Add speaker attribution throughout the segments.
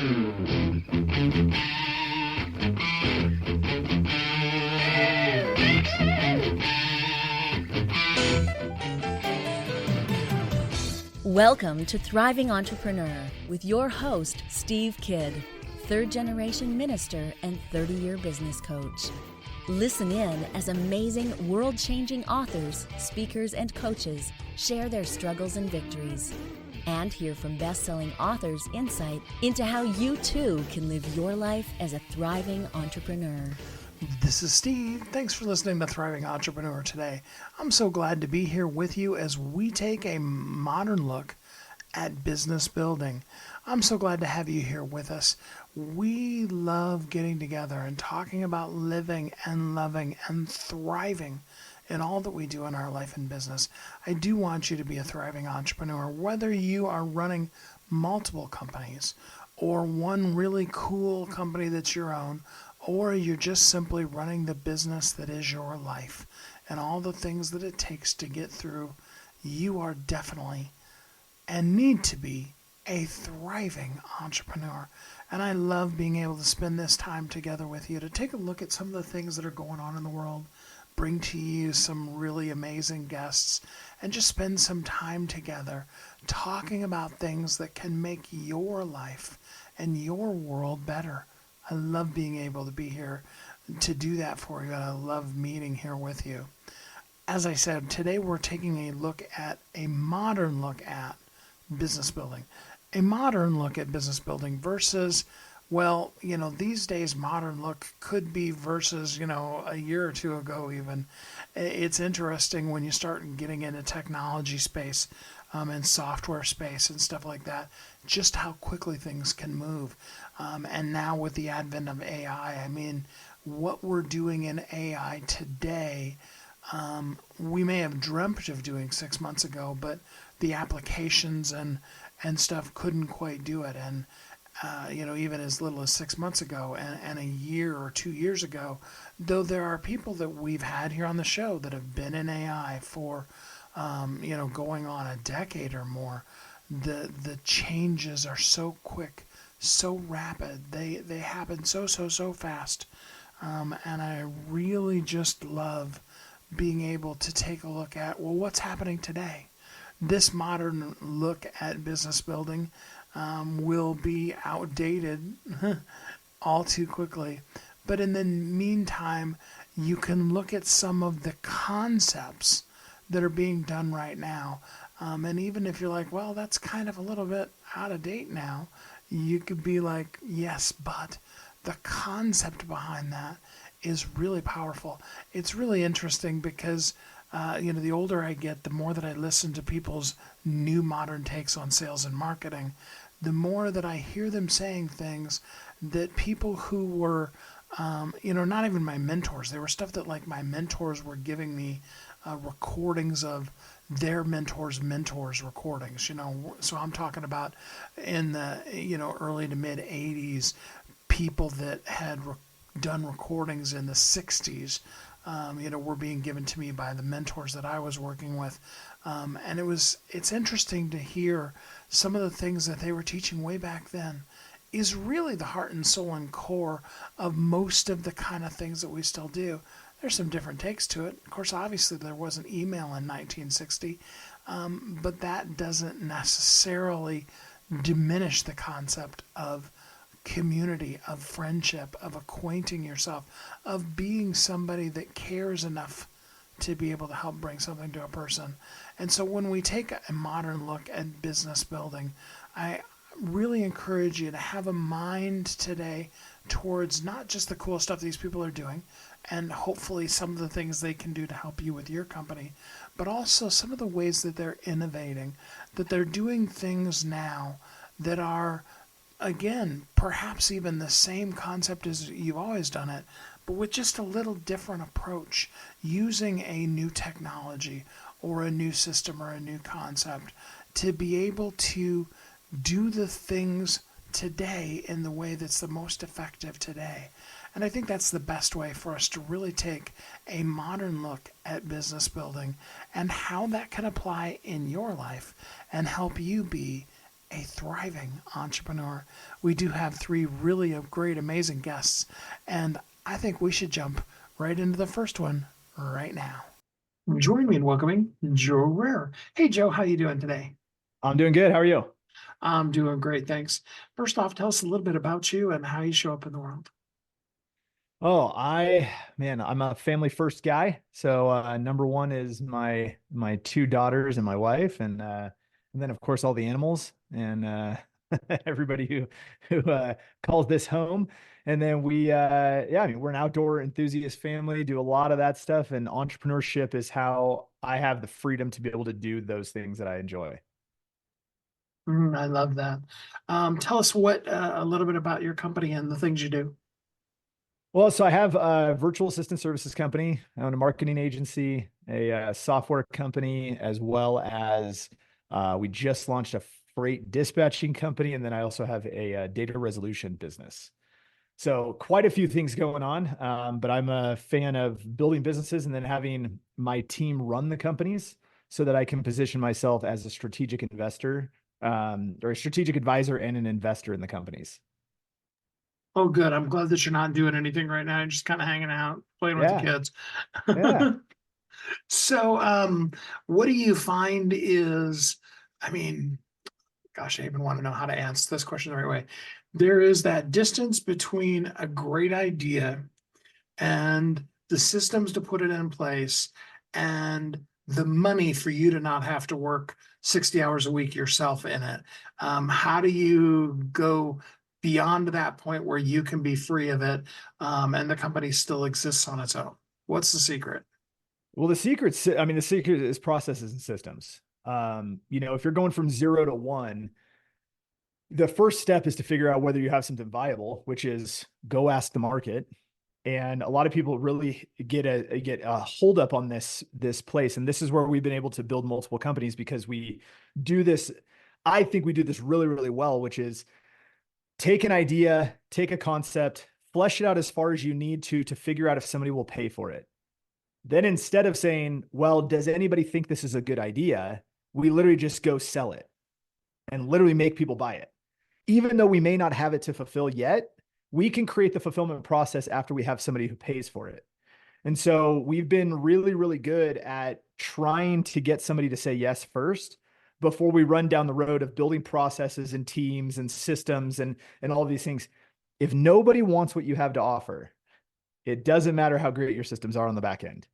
Speaker 1: Welcome to Thriving Entrepreneur with your host, Steve Kidd, third-generation minister and 30-year business coach. Listen in as amazing, world-changing authors, speakers, and coaches share their struggles and victories. And hear from best-selling authors' insight into how you too can live your life as a thriving entrepreneur.
Speaker 2: This is Steve. Thanks for listening to Thriving Entrepreneur today. I'm so glad to be here with you as we take a modern look at business building. I'm so glad to have you here with us. We love getting together and talking about living and loving and thriving in all that we do in our life and business. I do want you to be a thriving entrepreneur, whether you are running multiple companies or one really cool company that's your own, or you're just simply running the business that is your life and all the things that it takes to get through. You are definitely and need to be a thriving entrepreneur. And I love being able to spend this time together with you to take a look at some of the things that are going on in the world, bring to you some really amazing guests, and just spend some time together talking about things that can make your life and your world better. I love being able to be here to do that for you, and I love meeting here with you. As I said, today we're taking a modern look at business building. A modern look at business building versus, well, these days modern look could be versus, a year or two ago even. It's interesting when you start getting into technology space and software space and stuff like that, just how quickly things can move. And now with the advent of AI, what we're doing in AI today, we may have dreamt of doing 6 months ago, but the applications and stuff couldn't quite do it. And, even as little as 6 months ago and a year or 2 years ago, though there are people that we've had here on the show that have been in AI for, going on a decade or more, the changes are so quick, so rapid. They happen so fast. And I really just love being able to take a look at, well, what's happening today? This modern look at business building will be outdated all too quickly. But in the meantime, you can look at some of the concepts that are being done right now. And even if you're like, well, that's kind of a little bit out of date now, you could be like, yes, but the concept behind that is really powerful. It's really interesting because, the older I get, the more that I listen to people's new modern takes on sales and marketing, the more that I hear them saying things that people who were, not even my mentors, they were stuff that like my mentors were giving me recordings of their mentors' recordings, so I'm talking about in the, early to mid 80s, people that had done recordings in the 60s, were being given to me by the mentors that I was working with. And it's interesting to hear some of the things that they were teaching way back then is really the heart and soul and core of most of the kind of things that we still do. There's some different takes to it. Of course, obviously there wasn't email in 1960, but that doesn't necessarily diminish the concept of community, of friendship, of acquainting yourself, of being somebody that cares enough to be able to help bring something to a person. And so when we take a modern look at business building, I really encourage you to have a mind today towards not just the cool stuff these people are doing, and hopefully some of the things they can do to help you with your company, but also some of the ways that they're innovating, that they're doing things now that are, again, perhaps even the same concept as you've always done it, but with just a little different approach, using a new technology or a new system or a new concept to be able to do the things today in the way that's the most effective today. And I think that's the best way for us to really take a modern look at business building and how that can apply in your life and help you be a thriving entrepreneur. We do have three really great, amazing guests, and I think we should jump right into the first one right now. Join me in welcoming Joe Rare. Hey, Joe, how you doing today?
Speaker 3: I'm doing good. How are you?
Speaker 2: I'm doing great, thanks. First off, tell us a little bit about you and how you show up in the world.
Speaker 3: Oh, I'm a family first guy. So, number one is my two daughters and my wife, and then of course all the animals and everybody who calls this home. And then we're an outdoor enthusiast family, do a lot of that stuff, and entrepreneurship is how I have the freedom to be able to do those things that I enjoy.
Speaker 2: I love that. Tell us a little bit about your company and the things you do.
Speaker 3: Well, so I have a virtual assistant services company. I own a marketing agency, a software company, as well as we just launched a freight dispatching company, and then I also have a data resolution business. So quite a few things going on, but I'm a fan of building businesses and then having my team run the companies so that I can position myself as a strategic investor, or a strategic advisor and an investor in the companies.
Speaker 2: Oh, good. I'm glad that you're not doing anything right now. You're just kind of hanging out, playing with the
Speaker 3: Yeah,
Speaker 2: kids.
Speaker 3: yeah.
Speaker 2: So, what do you find is, I mean, gosh, I even want to know how to answer this question the right way. There is that distance between a great idea and the systems to put it in place and the money for you to not have to work 60 hours a week yourself in it. How do you go beyond that point where you can be free of it, and the company still exists on its own? What's the secret?
Speaker 3: Well, the secret is processes and systems. If you're going from 0 to 1, the first step is to figure out whether you have something viable, which is go ask the market. And a lot of people really get a hold up on this place. And this is where we've been able to build multiple companies because we do this. I think we do this really, really well, which is take an idea, take a concept, flesh it out as far as you need to figure out if somebody will pay for it. Then instead of saying, well, does anybody think this is a good idea? We literally just go sell it and literally make people buy it. Even though we may not have it to fulfill yet, we can create the fulfillment process after we have somebody who pays for it. And so we've been really, really good at trying to get somebody to say yes first before we run down the road of building processes and teams and systems and all of these things. If nobody wants what you have to offer, it doesn't matter how great your systems are on the back end.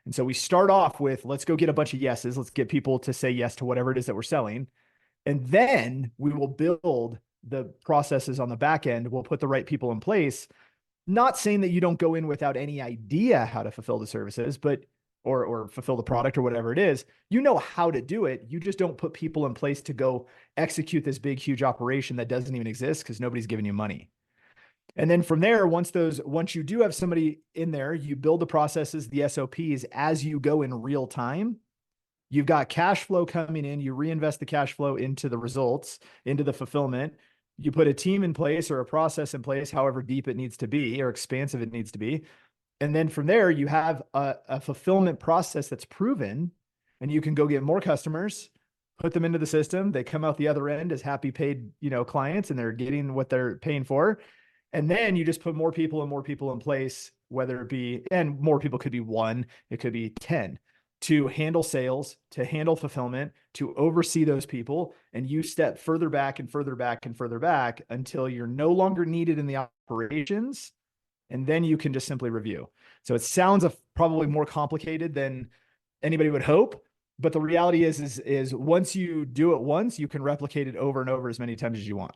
Speaker 3: And so we start off with, let's go get a bunch of yeses. Let's get people to say yes to whatever it is that we're selling. And then we will build the processes on the back end. We'll put the right people in place. Not saying that you don't go in without any idea how to fulfill the services, but or fulfill the product or whatever it is. You know how to do it. You just don't put people in place to go execute this big, huge operation that doesn't even exist because nobody's giving you money. And then from there, once you do have somebody in there, you build the processes, the SOPs as you go in real time. You've got cash flow coming in, you reinvest the cash flow into the results, into the fulfillment. You put a team in place or a process in place, however deep it needs to be or expansive it needs to be. And then from there, you have a fulfillment process that's proven, and you can go get more customers, put them into the system. They come out the other end as happy paid, clients, and they're getting what they're paying for. And then you just put more people in place, whether it be, and more people could be 1, it could be 10, to handle sales, to handle fulfillment, to oversee those people. And you step further back and further back and further back until you're no longer needed in the operations. And then you can just simply review. So it sounds probably more complicated than anybody would hope. But the reality is once you do it once, you can replicate it over and over as many times as you want.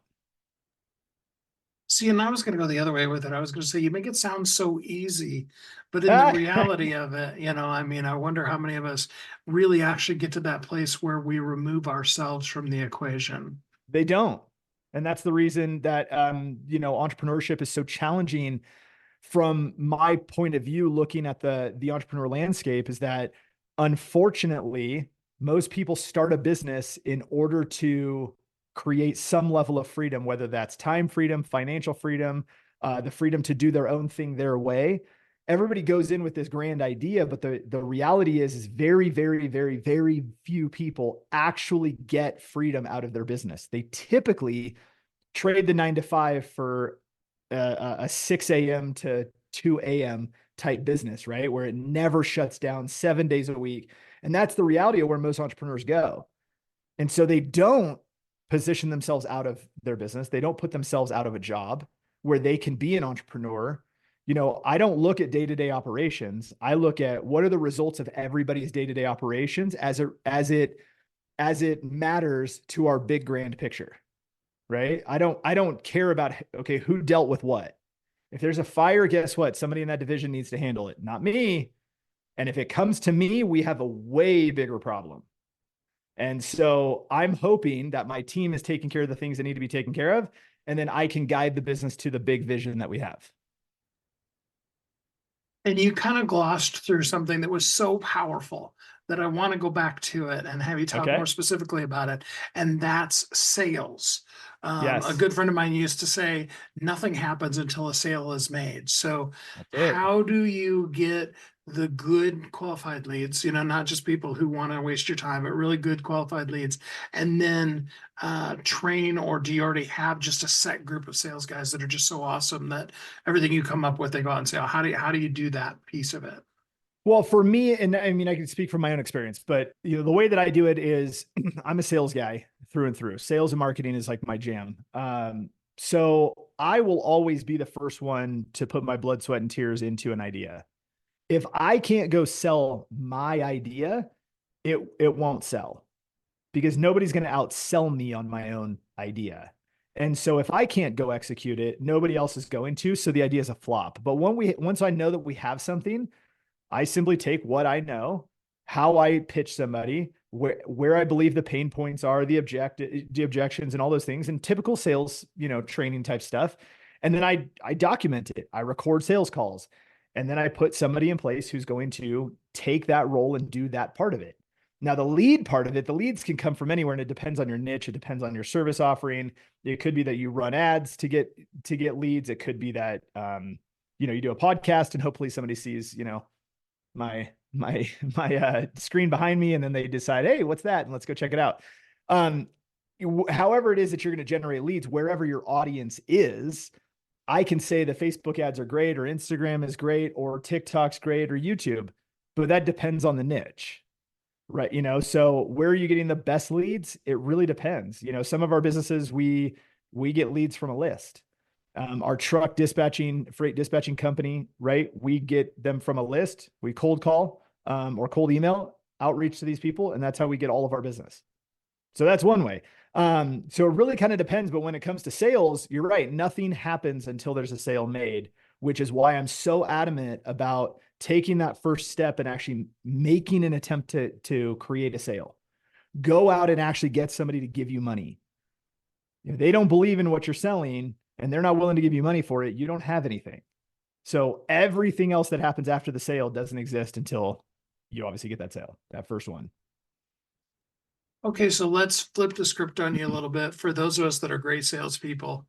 Speaker 2: See, and I was going to go the other way with it. I was going to say, you make it sound so easy, but in the reality of it, I wonder how many of us really actually get to that place where we remove ourselves from the equation.
Speaker 3: They don't. And that's the reason that, entrepreneurship is so challenging from my point of view, looking at the entrepreneur landscape, is that unfortunately, most people start a business in order to create some level of freedom, whether that's time freedom, financial freedom, the freedom to do their own thing their way. everybody goes in with this grand idea, but the reality is very, very, very, very few people actually get freedom out of their business. They typically trade the 9 to 5 for a 6 a.m. to 2 a.m. type business, right? Where it never shuts down 7 days a week. And that's the reality of where most entrepreneurs go. And so they don't position themselves out of their business. They don't put themselves out of a job where they can be an entrepreneur. I don't look at day-to-day operations. I look at what are the results of everybody's day-to-day operations as it matters to our big grand picture, right? I don't care about, okay, who dealt with what. If there's a fire, guess what? Somebody in that division needs to handle it, not me. And if it comes to me, we have a way bigger problem. And so I'm hoping that my team is taking care of the things that need to be taken care of, and then I can guide the business to the big vision that we have.
Speaker 2: And you kind of glossed through something that was so powerful that I want to go back to it and have you talk more specifically about it. And that's sales.
Speaker 3: Yes.
Speaker 2: A good friend of mine used to say, nothing happens until a sale is made. So how do you get the good qualified leads, not just people who want to waste your time, but really good qualified leads, and then train, or do you already have just a set group of sales guys that are just so awesome that everything you come up with, they go out and say, oh, how do you do that piece of it?
Speaker 3: Well, for me, and I mean, I can speak from my own experience, but the way that I do it is I'm a sales guy through and through. Sales and marketing is like my jam. So I will always be the first one to put my blood, sweat, and tears into an idea. If I can't go sell my idea, it won't sell, because nobody's going to outsell me on my own idea. And so if I can't go execute it, nobody else is going to. So the idea is a flop. But once I know that we have something, I simply take what I know, how I pitch somebody, where I believe the pain points are, the objections, and all those things, and typical sales, training type stuff. And then I document it. I record sales calls, and then I put somebody in place who's going to take that role and do that part of it. Now, the lead part of it, the leads can come from anywhere, and it depends on your niche. It depends on your service offering. It could be that you run ads to get leads. It could be that, you do a podcast and hopefully somebody sees, my screen behind me, and then they decide, hey, what's that? And let's go check it out. However it is that you're going to generate leads, wherever your audience is, I can say the Facebook ads are great, or Instagram is great, or TikTok's great, or YouTube, but that depends on the niche, right? So where are you getting the best leads? It really depends. Some of our businesses, we get leads from a list. Our freight dispatching company, right? We get them from a list. We cold call or cold email outreach to these people, and that's how we get all of our business. So that's one way. So it really kind of depends. But when it comes to sales, you're right. Nothing happens until there's a sale made, which is why I'm so adamant about taking that first step and actually making an attempt to create a sale. Go out and actually get somebody to give you money. If they don't believe in what you're selling and they're not willing to give you money for it, you don't have anything. So everything else that happens after the sale doesn't exist until you obviously get that sale, that first one.
Speaker 2: Okay, so let's flip the script on you a little bit for those of us that are great salespeople,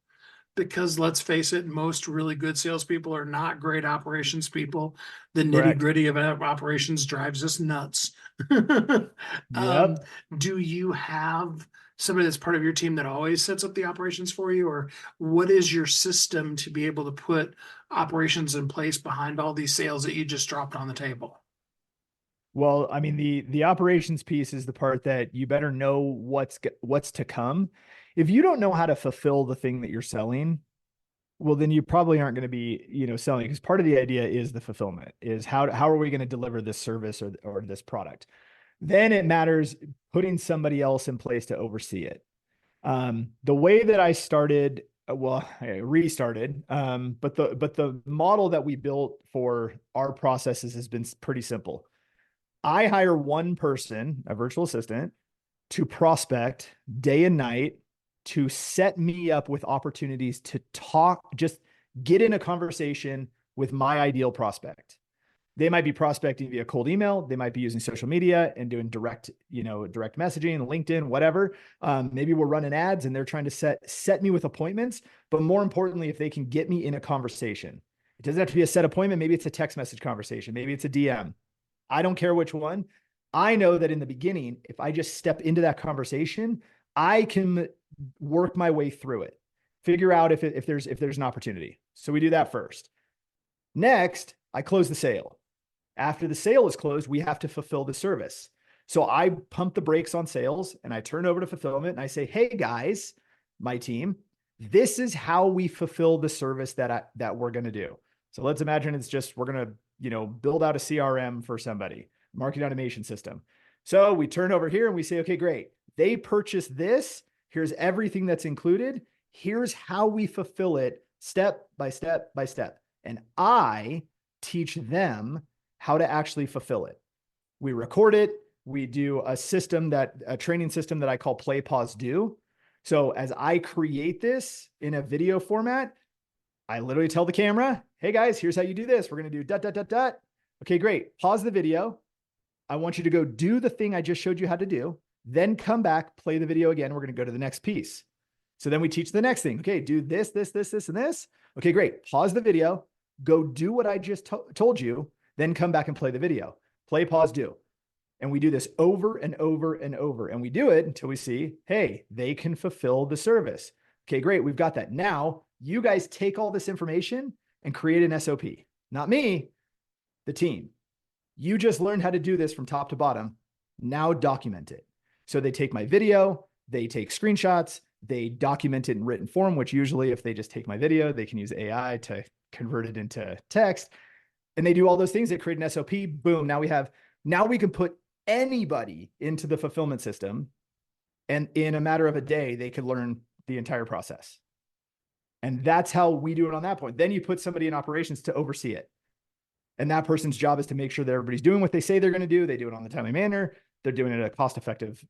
Speaker 2: because let's face it, most really good salespeople are not great operations people. The nitty gritty of operations drives us nuts. Do you have somebody that's part of your team that always sets up the operations for you, or what is your system to be able to put operations in place behind all these sales that you just dropped on the table?
Speaker 3: Well, I mean, the operations piece is the part that you better know what's to come. If you don't know how to fulfill the thing that you're selling, well, then you probably aren't going to be, selling, because part of the idea is the fulfillment, is how are we going to deliver this service or this product? Then it matters putting somebody else in place to oversee it. The way that I started, I restarted, but the model that we built for our processes has been pretty simple. I hire one person, a virtual assistant, to prospect day and night, to set me up with opportunities to talk, just get in a conversation with my ideal prospect. They might be prospecting via cold email. They might be using social media and doing direct messaging, LinkedIn, whatever. Maybe we're running ads and they're trying to set me with appointments. But more importantly, if they can get me in a conversation, It doesn't have to be a set appointment. Maybe it's a text message conversation. Maybe it's a DM. I don't care which one. I know that in the beginning, if I just step into that conversation, I can work my way through it, figure out if there's an opportunity. So we do that first. Next, I close the sale. After the sale is closed, we have to fulfill the service. So I pump the brakes on sales and I turn over to fulfillment and I say, hey guys, my team, this is how we fulfill the service that we're going to do. So let's imagine it's just, we're going to, build out a CRM for somebody, marketing automation system. So we turn over here and we say, okay, great. They purchased this. Here's everything that's included. Here's how we fulfill it step by step by step. And I teach them how to actually fulfill it. We record it. We do a training system that I call play, pause, do. So as I create this in a video format, I literally tell the camera, hey guys, here's how you do this. We're going to do dot, dot, dot, dot. Okay, great. Pause the video. I want you to go do the thing I just showed you how to do. Then come back, play the video again. We're going to go to the next piece. So then we teach the next thing. Okay, do this, this, this, this, and this. Okay, great. Pause the video. Go do what I just told you. Then come back and play the video. Play, pause, do. And we do this over and over and over. And we do it until we see, hey, they can fulfill the service. Okay, great. We've got that. Now, you guys take all this information and create an SOP. Not me, the team. You just learned how to do this from top to bottom. Now document it. So they take my video, they take screenshots, they document it in written form, which usually if they just take my video, they can use AI to convert it into text. And they do all those things. They create an SOP. Boom. Now we can put anybody into the fulfillment system. And in a matter of a day, they could learn the entire process. And that's how we do it on that point. Then you put somebody in operations to oversee it. And that person's job is to make sure that everybody's doing what they say they're going to do. They do it on the timely manner. They're doing it at a cost-effective,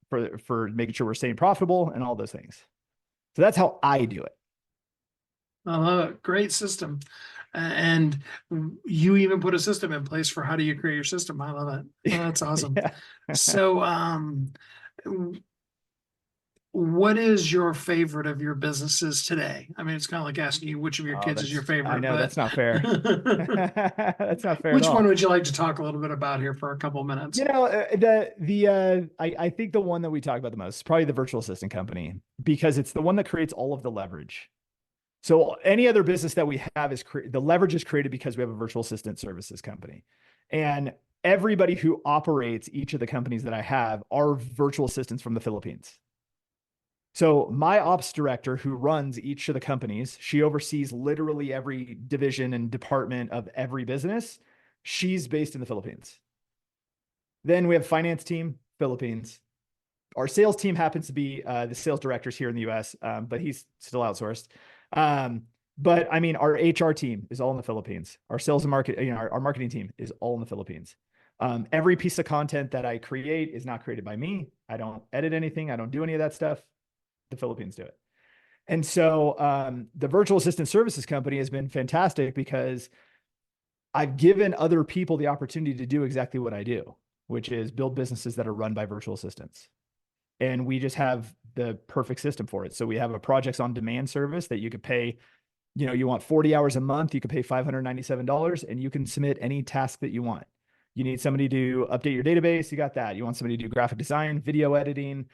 Speaker 3: for making sure we're staying profitable and all those things. So that's how I do it.
Speaker 2: I love it. Great system. And you even put a system in place for how do you create your system. I love it. Oh, that's awesome.
Speaker 3: Yeah.
Speaker 2: So, what is your favorite of your businesses today? I mean, it's kind of like asking you which of your kids is your favorite.
Speaker 3: I know, that's not fair. That's not fair.
Speaker 2: Which one would you like to talk a little bit about here for a couple of minutes?
Speaker 3: I think the one that we talk about the most is probably the virtual assistant company, because it's the one that creates all of the leverage. So any other business that we have the leverage is created because we have a virtual assistant services company. And everybody who operates each of the companies that I have are virtual assistants from the Philippines. So my ops director who runs each of the companies, she oversees literally every division and department of every business. She's based in the Philippines. Then we have finance team, Philippines. Our sales team happens to be the sales directors here in the US, but he's still outsourced. But I mean, our HR team is all in the Philippines. Our sales and our marketing team is all in the Philippines. Every piece of content that I create is not created by me. I don't edit anything. I don't do any of that stuff. The Philippines do it. And so the virtual assistant services company has been fantastic because I've given other people the opportunity to do exactly what I do, which is build businesses that are run by virtual assistants. And we just have the perfect system for it. So we have a projects on demand service that you could pay, you want 40 hours a month, you could pay $597 and you can submit any task that you want. You need somebody to update your database, you got that. You want somebody to do graphic design, video editing,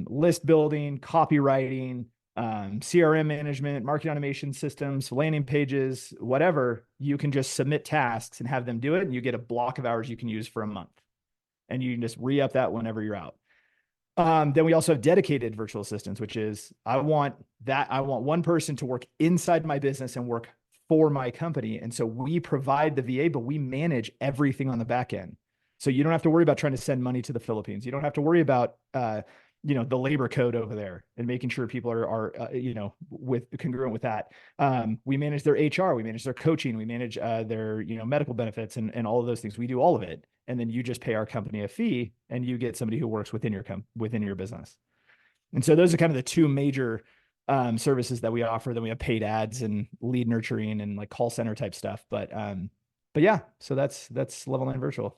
Speaker 3: list building, copywriting, CRM management, marketing automation systems, landing pages, whatever, you can just submit tasks and have them do it. And you get a block of hours you can use for a month. And you can just re-up that whenever you're out. Then we also have dedicated virtual assistants, which is I want one person to work inside my business and work for my company. And so we provide the VA, but we manage everything on the back end. So you don't have to worry about trying to send money to the Philippines. You don't have to worry about, the labor code over there and making sure people are congruent with that. We manage their HR, we manage their coaching, we manage their, medical benefits and all of those things. We do all of it. And then you just pay our company a fee and you get somebody who works within your business. And so those are kind of the two major services that we offer. Then we have paid ads and lead nurturing and like call center type stuff. But yeah, so that's Level 9 Virtual.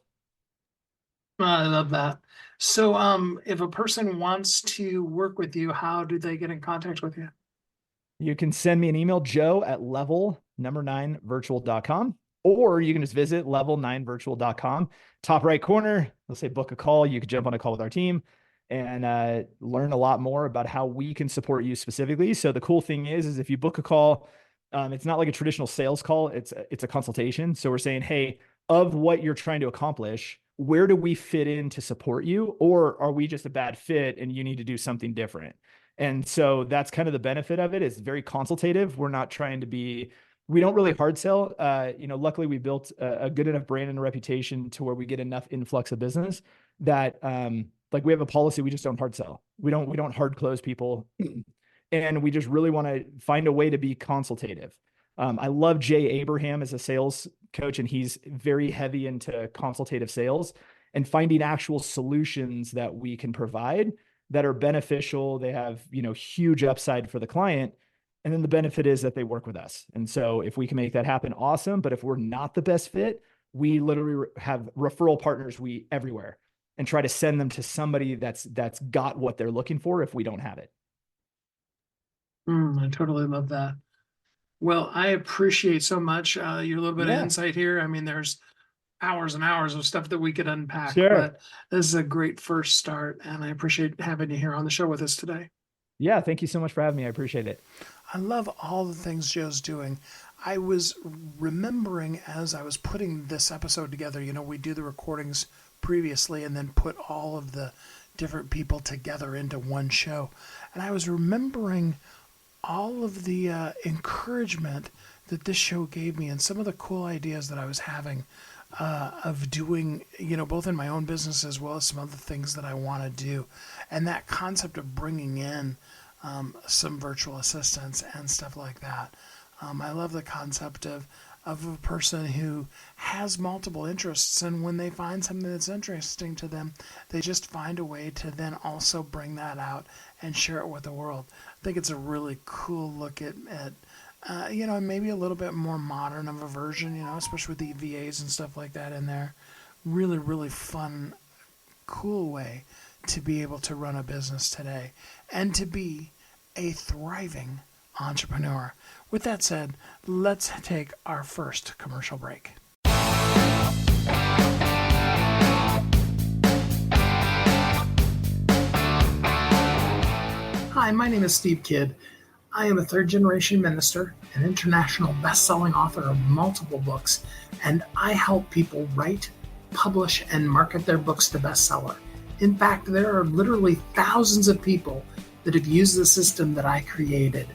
Speaker 2: I love that. So if a person wants to work with you, how do they get in contact with you?
Speaker 3: You can send me an email, joe@level9virtual.com, or you can just visit level9virtual.com. Top right corner, let's say book a call. You can jump on a call with our team and learn a lot more about how we can support you specifically. So the cool thing is if you book a call, it's not like a traditional sales call. It's a consultation. So we're saying, hey, of what you're trying to accomplish, where do we fit in to support you? Or are we just a bad fit and you need to do something different? And so that's kind of the benefit of it. It's very consultative. We're not trying to be, we don't really hard sell. Luckily we built a good enough brand and a reputation to where we get enough influx of business that, like we have a policy, we just don't hard sell. We don't hard close people. And we just really want to find a way to be consultative. I love Jay Abraham as a sales coach, and he's very heavy into consultative sales and finding actual solutions that we can provide that are beneficial. They have, huge upside for the client. And then the benefit is that they work with us. And so if we can make that happen, awesome. But if we're not the best fit, we literally have referral partners everywhere and try to send them to somebody that's got what they're looking for if we don't have it.
Speaker 2: I totally love that. Well, I appreciate so much your little bit of insight here. I mean, there's hours and hours of stuff that we could unpack, but this is a great first start, and I appreciate having you here on the show with us today.
Speaker 3: Yeah, thank you so much for having me. I appreciate it.
Speaker 2: I love all the things Joe's doing. I was remembering as I was putting this episode together, we do the recordings previously and then put all of the different people together into one show. And I was remembering all of the encouragement that this show gave me and some of the cool ideas that I was having of doing, both in my own business as well as some other things that I want to do. And that concept of bringing in some virtual assistants and stuff like that. I love the concept of a person who has multiple interests, and when they find something that's interesting to them, they just find a way to then also bring that out and share it with the world. I think it's a really cool look at maybe a little bit more modern of a version, especially with the VAs and stuff like that in there. Really, really fun, cool way to be able to run a business today and to be a thriving entrepreneur. With that said, let's take our first commercial break. Hi, my name is Steve Kidd. I am a third-generation minister, an international best-selling author of multiple books, and I help people write, publish, and market their books to bestseller. In fact, there are literally thousands of people that have used the system that I created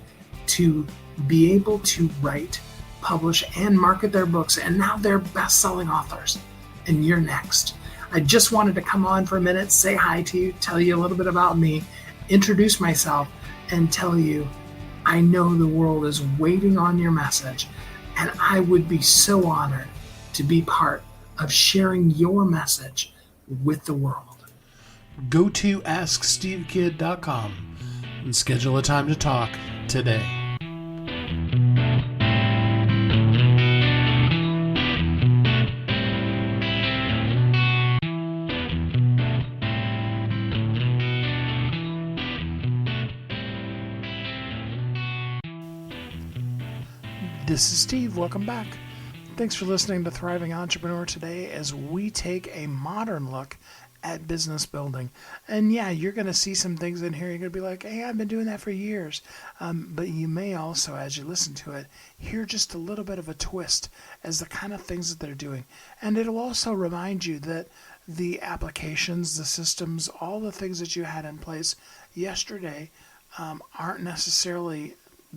Speaker 2: to be able to write, publish, and market their books, and now they're best-selling authors. And you're next. I just wanted to come on for a minute, say hi to you, tell you a little bit about me, introduce myself, and tell you I know the world is waiting on your message, and I would be so honored to be part of sharing your message with the world. Go to AskSteveKidd.com and schedule a time to talk today. This is Steve. Welcome back. Thanks for listening to Thriving Entrepreneur today as we take a modern look at business building. And yeah, you're going to see some things in here. You're going to be like, hey, I've been doing that for years. But you may also, as you listen to it, hear just a little bit of a twist as the kind of things that they're doing. And it'll also remind you that the applications, the systems, all the things that you had in place yesterday aren't necessarily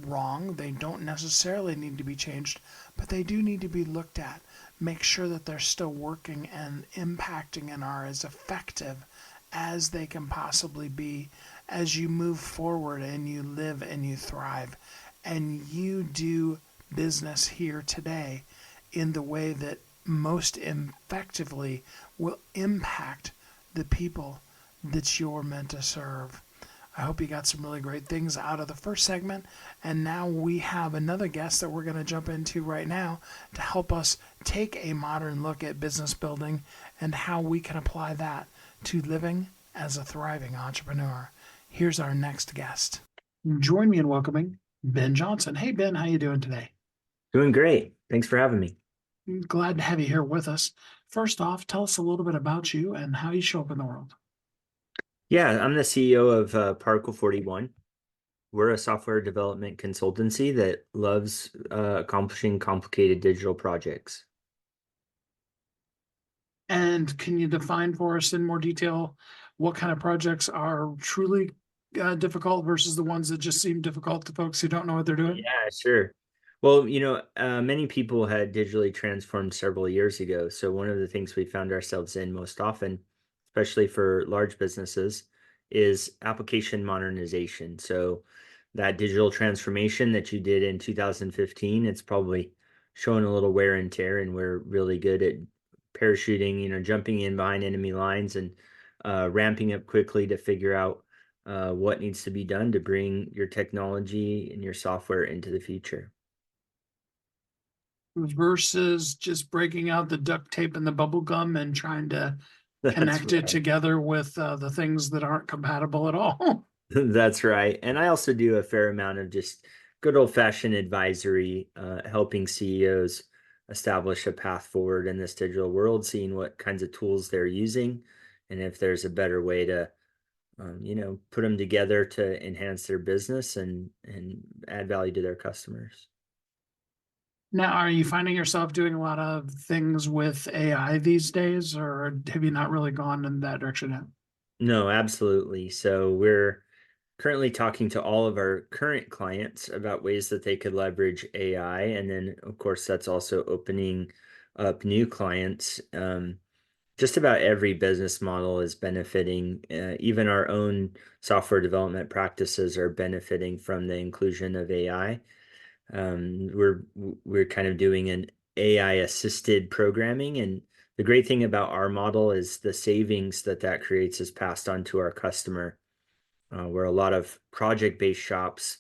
Speaker 2: wrong. They don't necessarily need to be changed, but they do need to be looked at. Make sure that they're still working and impacting and are as effective as they can possibly be as you move forward and you live and you thrive and you do business here today in the way that most effectively will impact the people that you're meant to serve. I hope you got some really great things out of the first segment. And now we have another guest that we're going to jump into right now to help us take a modern look at business building and how we can apply that to living as a thriving entrepreneur. Here's our next guest. Join me in welcoming Ben Johnson. Hey, Ben, how you doing today?
Speaker 4: Doing great. Thanks for having me.
Speaker 2: Glad to have you here with us. First off, tell us a little bit about you and how you show up in the world.
Speaker 4: Yeah, I'm the CEO of Particle 41. We're a software development consultancy that loves accomplishing complicated digital projects.
Speaker 2: And can you define for us in more detail what kind of projects are truly difficult versus the ones that just seem difficult to folks who don't know what they're doing?
Speaker 4: Yeah, sure. Well, many people had digitally transformed several years ago. So one of the things we found ourselves in most often, especially for large businesses, is application modernization. So that digital transformation that you did in 2015, it's probably showing a little wear and tear, and we're really good at parachuting, jumping in behind enemy lines and ramping up quickly to figure out what needs to be done to bring your technology and your software into the future.
Speaker 2: Versus just breaking out the duct tape and the bubble gum and trying to
Speaker 4: That's
Speaker 2: connect it
Speaker 4: right.
Speaker 2: together with the things that aren't compatible at all.
Speaker 4: That's right. And I also do a fair amount of just good old-fashioned advisory, helping CEOs establish a path forward in this digital world, seeing what kinds of tools they're using, and if there's a better way to, put them together to enhance their business and add value to their customers.
Speaker 2: Now, are you finding yourself doing a lot of things with AI these days, or have you not really gone in that direction yet?
Speaker 4: No, absolutely. So we're currently talking to all of our current clients about ways that they could leverage AI. And then, of course, that's also opening up new clients. Just about every business model is benefiting. Even our own software development practices are benefiting from the inclusion of AI. We're kind of doing an AI assisted programming, and the great thing about our model is the savings that creates is passed on to our customer, where a lot of project-based shops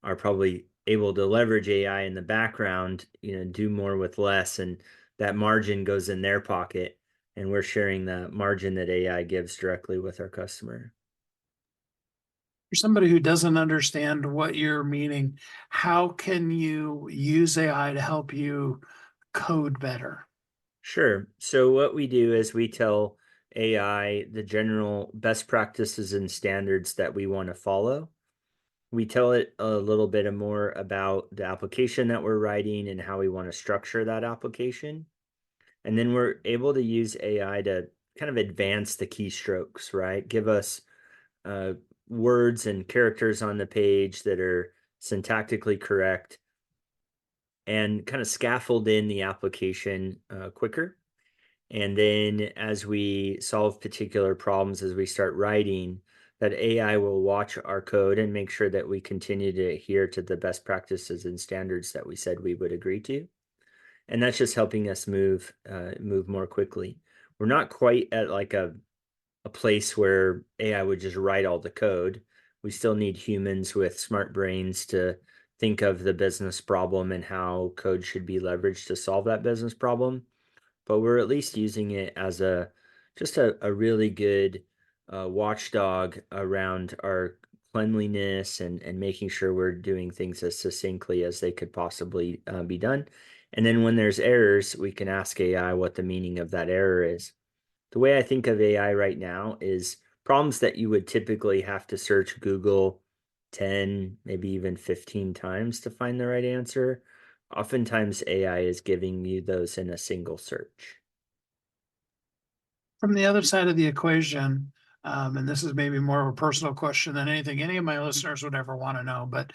Speaker 4: are probably able to leverage AI in the background, do more with less, and that margin goes in their pocket, and we're sharing the margin that AI gives directly with our customer.
Speaker 2: For somebody who doesn't understand what you're meaning, how can you use AI to help you code better?
Speaker 4: Sure. So what we do is we tell AI the general best practices and standards that we want to follow. We tell it a little bit more about the application that we're writing and how we want to structure that application. And then we're able to use AI to kind of advance the keystrokes, right? Give us uh, words and characters on the page that are syntactically correct and kind of scaffold in the application quicker. And then as we solve particular problems, as we start writing, that AI will watch our code and make sure that we continue to adhere to the best practices and standards that we said we would agree to. And that's just helping us move more quickly. We're not quite at like a place where AI would just write all the code. We still need humans with smart brains to think of the business problem and how code should be leveraged to solve that business problem. But we're at least using it as a really good watchdog around our cleanliness and making sure we're doing things as succinctly as they could possibly be done. And then when there's errors, we can ask AI what the meaning of that error is. The way I think of AI right now is problems that you would typically have to search Google 10, maybe even 15 times to find the right answer. Oftentimes, AI is giving you those in a single search.
Speaker 2: From the other side of the equation, and this is maybe more of a personal question than anything any of my listeners would ever want to know, but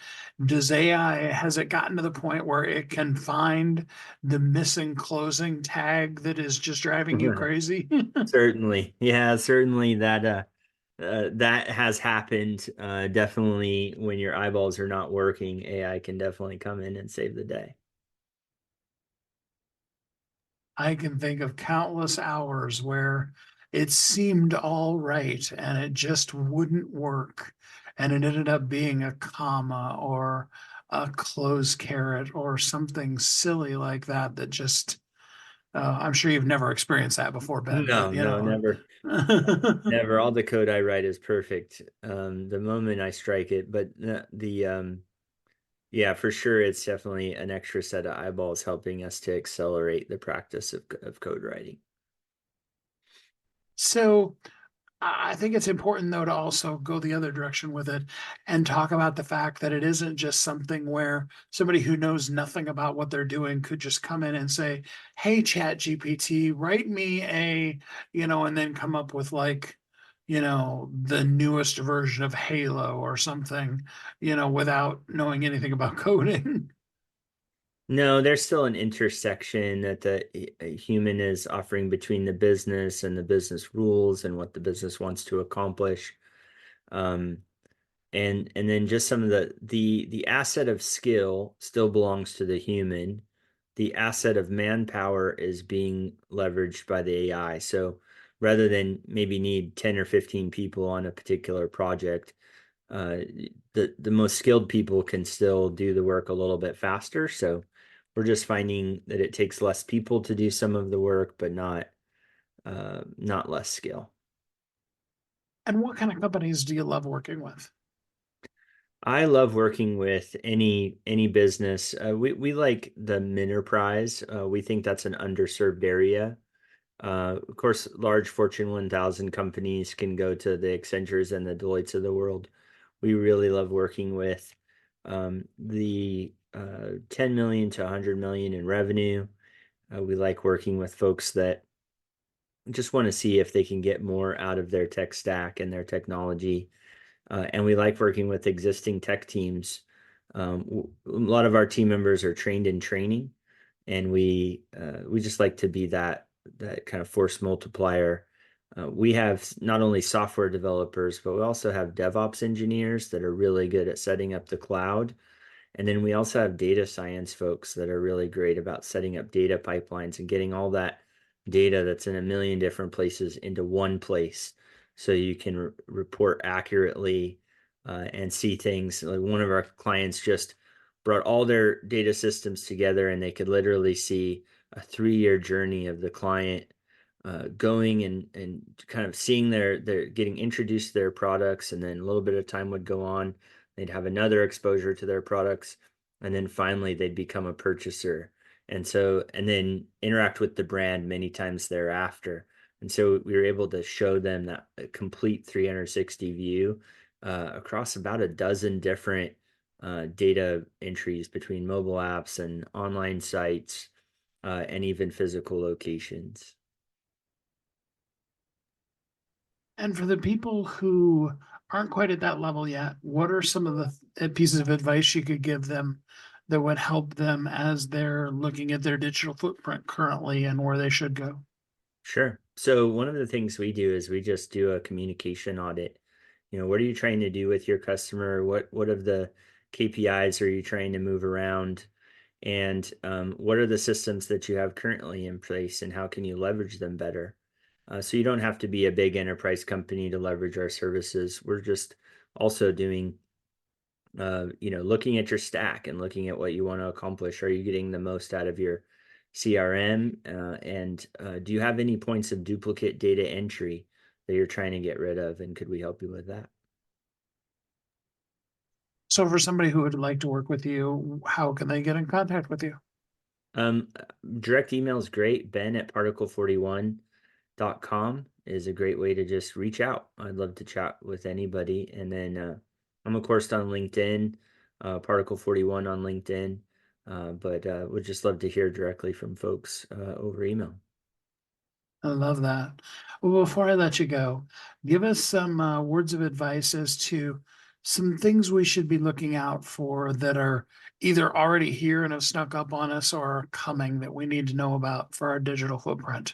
Speaker 2: has it gotten to the point where it can find the missing closing tag that is just driving you crazy?
Speaker 4: Certainly. Yeah, certainly that has happened. Definitely when your eyeballs are not working, AI can definitely come in and save the day.
Speaker 2: I can think of countless hours where it seemed all right and it just wouldn't work. And it ended up being a comma or a closed caret or something silly like that, that just, I'm sure you've never experienced that before, Ben, but
Speaker 4: No,
Speaker 2: you
Speaker 4: no,
Speaker 2: know.
Speaker 4: never. Never. All the code I write is perfect. The moment I strike it, but Yeah, for sure. It's definitely an extra set of eyeballs helping us to accelerate the practice of code writing.
Speaker 2: So I think it's important though to also go the other direction with it and talk about the fact that it isn't just something where somebody who knows nothing about what they're doing could just come in and say, "Hey, Chat GPT, write me a," and then come up with like, the newest version of Halo or something, without knowing anything about coding.
Speaker 4: No, there's still an intersection that the a human is offering between the business and the business rules and what the business wants to accomplish. Um, and then just some of the asset of skill still belongs to the human. The asset of manpower is being leveraged by the AI. So rather than maybe need 10 or 15 people on a particular project, uh, the most skilled people can still do the work a little bit faster. So we're just finding that it takes less people to do some of the work, but not less skill.
Speaker 2: And what kind of companies do you love working with?
Speaker 4: I love working with any business. We like the enterprise. We think that's an underserved area. Of course, large Fortune 1000 companies can go to the Accentures and the Deloittes of the world. We really love working with the 10 million to 100 million in revenue. We like working with folks that just want to see if they can get more out of their tech stack and their technology. And we like working with existing tech teams. A lot of our team members are trained in training, and we just like to be that kind of force multiplier. We have not only software developers, but we also have DevOps engineers that are really good at setting up the cloud. And then we also have data science folks that are really great about setting up data pipelines and getting all that data that's in a million different places into one place so you can report accurately and see things. Like one of our clients just brought all their data systems together and they could literally see a 3-year journey of the client going and kind of seeing their getting introduced to their products, and then a little bit of time would go on. They'd have another exposure to their products, and then finally they'd become a purchaser. And then interact with the brand many times thereafter. And so we were able to show them that complete 360 view across about a dozen different data entries between mobile apps and online sites and even physical locations.
Speaker 2: And for the people who aren't quite at that level yet, what are some of the pieces of advice you could give them that would help them as they're looking at their digital footprint currently and where they should go?
Speaker 4: Sure. So one of the things we do is we just do a communication audit. What are you trying to do with your customer? What of the KPIs are you trying to move around? And what are the systems that you have currently in place, and how can you leverage them better? So you don't have to be a big enterprise company to leverage our services. We're just also doing looking at your stack and looking at what you want to accomplish. Are you getting the most out of your CRM? And do you have any points of duplicate data entry that you're trying to get rid of? And could we help you with that?
Speaker 2: So for somebody who would like to work with you, how can they get in contact with you?
Speaker 4: Um, Direct email is great. Ben at particle41.com is a great way to just reach out. I'd love to chat with anybody. And then I'm of course on LinkedIn, Particle 41 on LinkedIn. But would just love to hear directly from folks over email.
Speaker 2: I love that. Well, before I let you go, give us some words of advice as to some things we should be looking out for that are either already here and have snuck up on us or are coming that we need to know about for our digital footprint.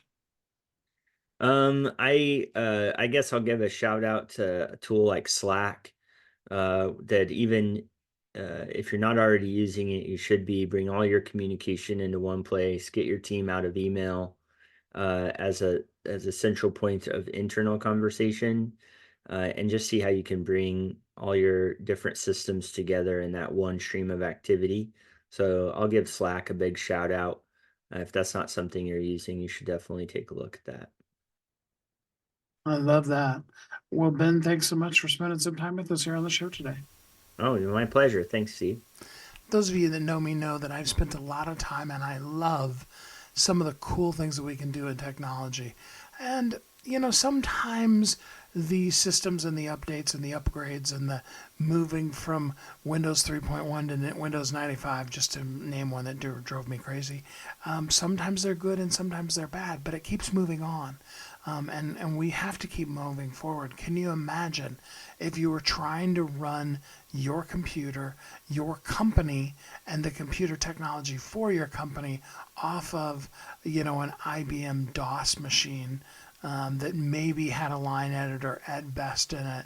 Speaker 4: I guess I'll give a shout out to a tool like Slack, that even if you're not already using it, you should be. Bring all your communication into one place, get your team out of email as a central point of internal conversation, and just see how you can bring all your different systems together in that one stream of activity. So I'll give Slack a big shout out. If that's not something you're using, you should definitely take a look at that.
Speaker 2: I love that. Well, Ben, thanks so much for spending some time with us here on the show today.
Speaker 4: Oh, my pleasure. Thanks, Steve.
Speaker 2: those of you that know me know that I've spent a lot of time and I love some of the cool things that we can do in technology. And, sometimes the systems and the updates and the upgrades and the moving from Windows 3.1 to Windows 95, just to name one that drove me crazy, sometimes they're good and sometimes they're bad, but it keeps moving on. And we have to keep moving forward. Can you imagine if you were trying to run your computer, your company, and the computer technology for your company off of, an IBM DOS machine that maybe had a line editor at best in it?